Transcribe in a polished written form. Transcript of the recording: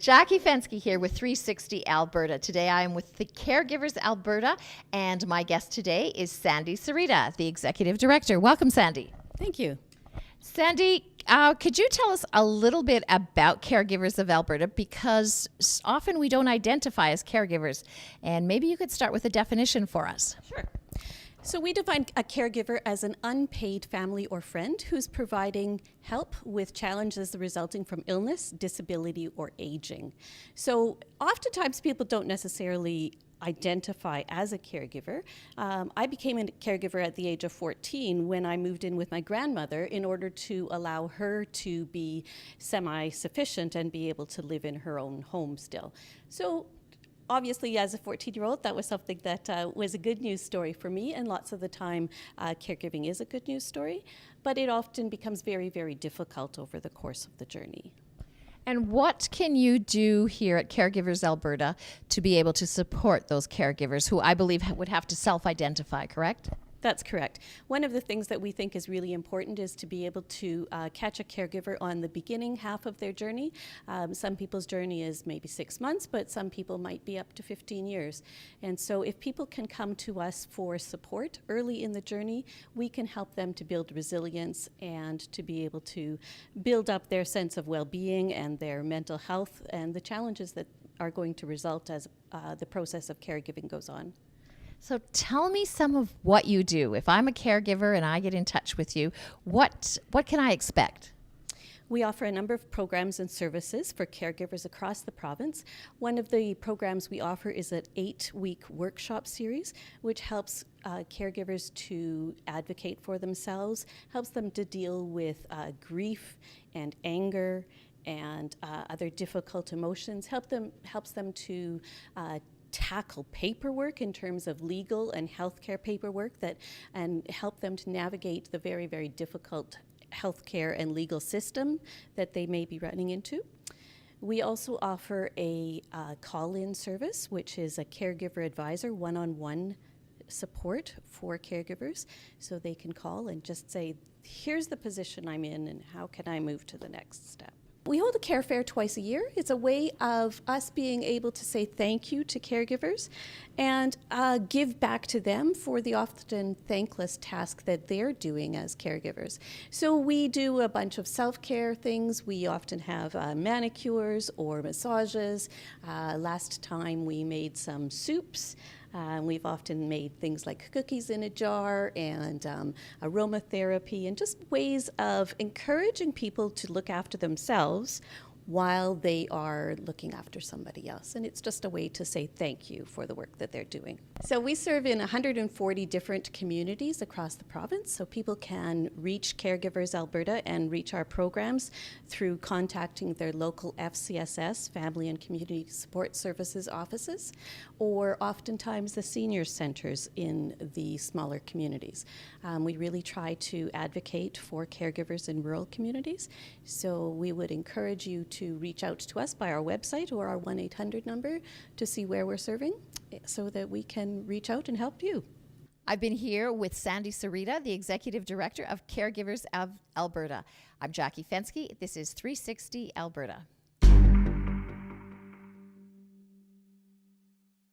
Jacquie Fenske here with 360 Alberta. Today I am with the Caregivers Alberta, and my guest today is Sandy Sereda, the Executive Director. Welcome, Sandy. Thank you. Sandy, could you tell us a little bit about Caregivers of Alberta? Because often we don't identify as caregivers, and maybe you could start with a definition for us. Sure. So we define a caregiver as an unpaid family or friend who's providing help with challenges resulting from illness, disability, or aging. So oftentimes people don't necessarily identify as a caregiver. I became a caregiver at the age of 14 when I moved in with my grandmother in order to allow her to be semi-sufficient and be able to live in her own home still. So obviously, as a 14-year-old, that was something that was a good news story for me, and lots of the time, caregiving is a good news story, but it often becomes very, very difficult over the course of the journey. And what can you do here at Caregivers Alberta to be able to support those caregivers who I believe would have to self-identify, correct? That's correct. One of the things that we think is really important is to be able to catch a caregiver on the beginning half of their journey. Some people's journey is maybe 6 months, but some people might be up to 15 years. And so if people can come to us for support early in the journey, we can help them to build resilience and to be able to build up their sense of well-being and their mental health and the challenges that are going to result as the process of caregiving goes on. So tell me some of what you do. If I'm a caregiver and I get in touch with you, what can I expect? We offer a number of programs and services for caregivers across the province. One of the programs we offer is an 8-week workshop series, which helps caregivers to advocate for themselves, helps them to deal with grief and anger and other difficult emotions, helps them to tackle paperwork in terms of legal and healthcare paperwork and help them to navigate the very, very difficult healthcare and legal system that they may be running into. We also offer a call-in service, which is a caregiver advisor, one-on-one support for caregivers, so they can call and just say, here's the position I'm in and how can I move to the next step. We hold a care fair twice a year. It's a way of us being able to say thank you to caregivers and give back to them for the often thankless task that they're doing as caregivers. So we do a bunch of self-care things. We often have manicures or massages. Last time we made some soups. We've often made things like cookies in a jar and aromatherapy and just ways of encouraging people to look after themselves while they are looking after somebody else. And it's just a way to say thank you for the work that they're doing. So we serve in 140 different communities across the province, so people can reach Caregivers Alberta and reach our programs through contacting their local FCSS, Family and Community Support Services offices, or oftentimes the senior centers in the smaller communities. We really try to advocate for caregivers in rural communities, so we would encourage you to reach out to us by our website or our 1-800 number to see where we're serving so that we can reach out and help you. I've been here with Sandy Sereda, the Executive Director of Caregivers of Alberta. I'm Jacquie Fenske. This is 360 Alberta.